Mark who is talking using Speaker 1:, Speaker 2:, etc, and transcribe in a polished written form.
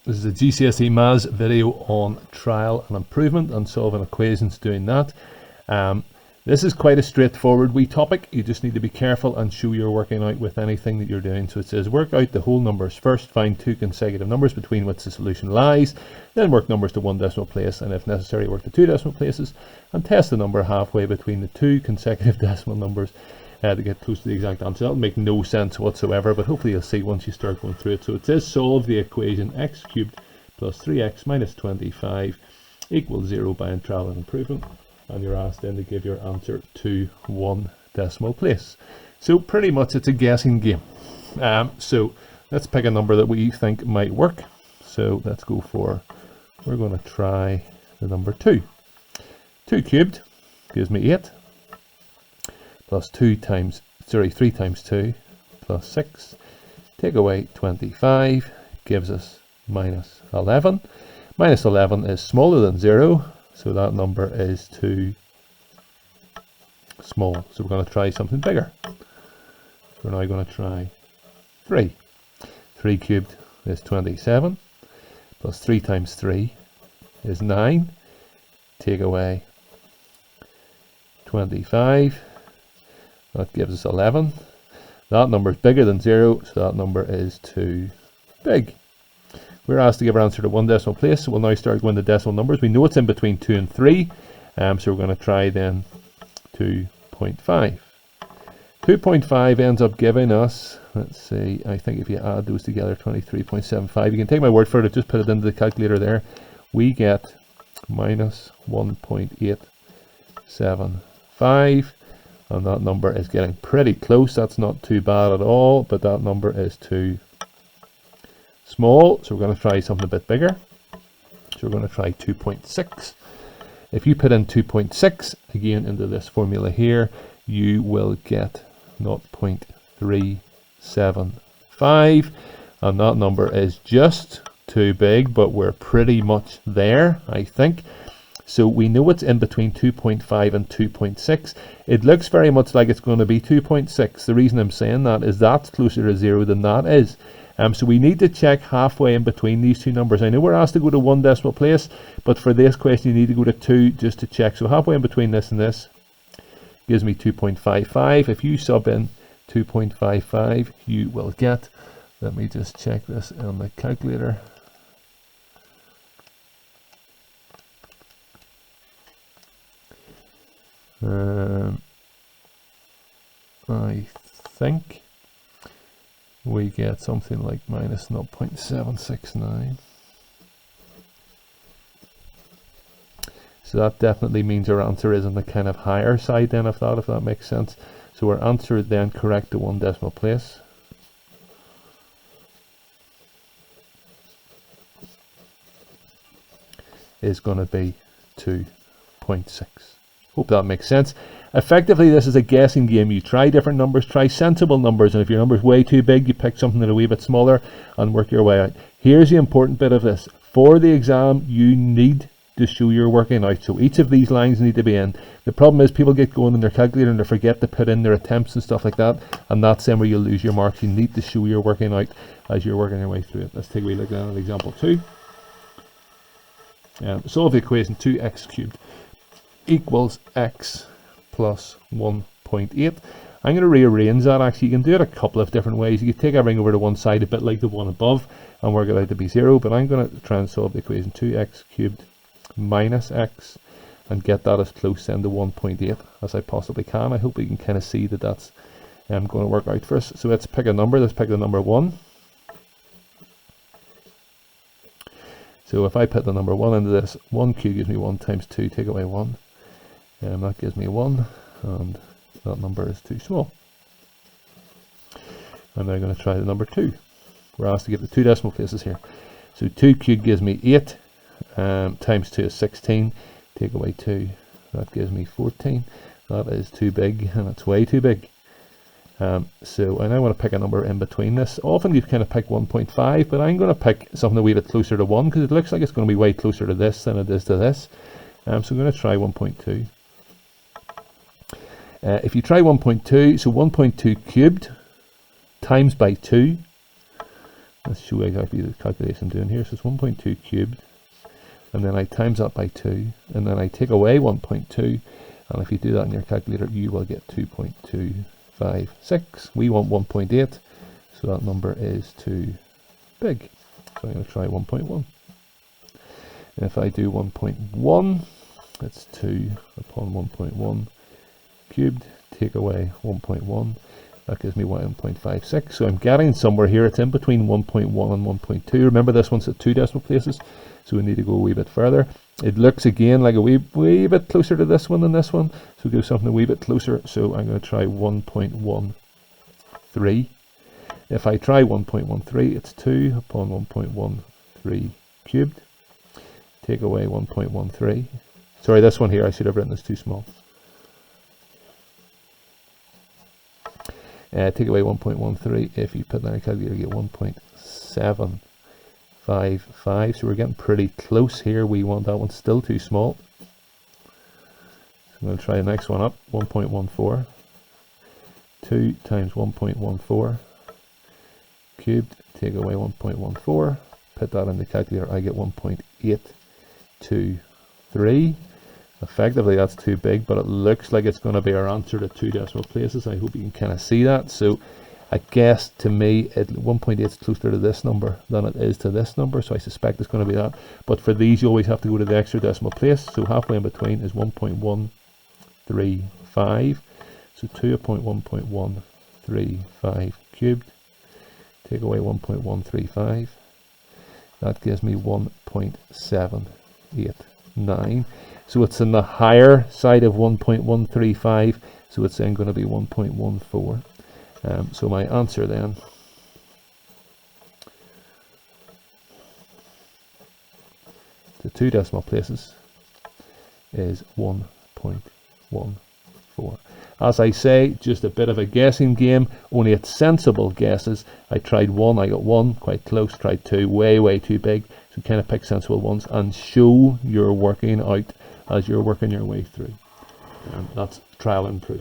Speaker 1: This is a GCSE Maths video on trial and improvement and solving equations doing that. This is quite a straightforward wee topic. You just need to be careful and show you're working out with anything that you're doing. So it says work out the whole numbers first, find two consecutive numbers between which the solution lies, then work numbers to one decimal place, and if necessary work to two decimal places, and test the number halfway between the two consecutive decimal numbers to get close to the exact answer. That'll make no sense whatsoever, but hopefully you'll see once you start going through it. So it says solve the equation x cubed plus 3x minus 25 equals 0 by trial and improvement, and you're asked then to give your answer to one decimal place. So pretty much it's a guessing game. So let's pick a number that we think might work. So let's go for, we're going to try the number 2. 2 cubed gives me 8. Plus 3 times 2 plus 6, take away 25, gives us minus 11. Minus 11 is smaller than 0, so that number is too small. So we're going to try something bigger. We're now going to try 3. 3 cubed is 27, plus 3 times 3 is 9, take away 25. That gives us 11. That number is bigger than 0, so that number is too big. We're asked to give our answer to one decimal place, so we'll now start going to decimal numbers. We know it's in between 2 and 3, so we're going to try then 2.5. 2.5 ends up giving us, let's see, I think if you add those together, 23.75. You can take my word for it, I've just put it into the calculator there. We get minus 1.875. And that number is getting pretty close. That's not too bad at all, but that number is too small. So we're going to try something a bit bigger. So we're going to try 2.6. If you put in 2.6 again into this formula here, you will get 0.375. And that number is just too big, but we're pretty much there, I think. So we know it's in between 2.5 and 2.6. It looks very much like it's going to be 2.6. The reason I'm saying that is that's closer to 0 than that is. So we need to check halfway in between these two numbers. I know we're asked to go to one decimal place, but for this question you need to go to 2 just to check. So halfway in between this and this gives me 2.55. If you sub in 2.55, you will get, let me just check this on the calculator. I think we get something like minus 0.769. So that definitely means our answer is on the kind of higher side then of that, if that makes sense. So our answer then correct to one decimal place is going to be 2.6. Hope that makes sense. Effectively, this is a guessing game. You try different numbers, try sensible numbers, and if your number is way too big, you pick something that's a wee bit smaller and work your way out. Here's the important bit of this. For the exam, you need to show you're working out. So each of these lines need to be in. The problem is people get going in their calculator and they forget to put in their attempts and stuff like that, and that's then where you'll lose your marks. You need to show you're working out as you're working your way through it. Let's take a wee look at example 2. Solve the equation 2x cubed equals x plus 1.8. I'm going to rearrange that. Actually, you can do it a couple of different ways. You can take everything over to one side, a bit like the one above, and work it out to be 0, but I'm going to try and solve the equation 2x cubed minus x and get that as close then to 1.8 as I possibly can. I hope we can kind of see that that's going to work out for us. So let's pick a number. Let's pick the number 1. So if I put the number 1 into this, 1 cubed gives me 1 times 2, take away 1. That gives me 1, and that number is too small. I'm now going to try the number 2. We're asked to get the two decimal places here. So 2 cubed gives me 8, times 2 is 16, take away 2, that gives me 14. That is too big, and it's way too big. So I now want to pick a number in between this. Often you kind of pick 1.5, but I'm going to pick something a wee bit closer to 1 because it looks like it's going to be way closer to this than it is to this. So I'm going to try 1.2. If you try 1.2, so 1.2 cubed times by 2 Let's show exactly the calculation I'm doing here. So it's 1.2 cubed, and then I times that by 2, and then I take away 1.2, and if you do that in your calculator, you will get 2.256. We want 1.8, so that number is too big. So I'm going to try 1.1. And if I do 1.1, it's 2 upon 1.1 cubed, take away 1.1. That gives me 1.56. So I'm getting somewhere here. It's in between 1.1 and 1.2. Remember, this one's at 2 decimal places, so we need to go a wee bit further. It looks again like a wee bit closer to this one than this one, so do something a wee bit closer. So I'm going to try 1.13. If I try 1.13, it's 2 upon 1.13 cubed. Take away 1.13. Sorry, this one here I should have written as too small. Take away 1.13. If you put that in a calculator, you get 1.755. So we're getting pretty close here. We want that one still too small. So I'm going to try the next one up. 1.14. 2 times 1.14 cubed. Take away 1.14. Put that in the calculator. I get 1.823. Effectively, that's too big, but it looks like it's going to be our answer to 2 decimal places. I hope you can kind of see that. So I guess to me, 1.8 is closer to this number than it is to this number, so I suspect it's going to be that. But for these, you always have to go to the extra decimal place, so halfway in between is 1.135. So 2 upon 1.135 cubed. Take away 1.135. That gives me 1.789. So it's on the higher side of 1.135, so it's then going to be 1.14. So my answer then to 2 decimal places is 1.14. As I say, just a bit of a guessing game, only it's sensible guesses. I tried 1, I got 1, quite close, tried 2, way too big. So kind of pick sensible ones and show you're working out as you're working your way through. That's trial and proof.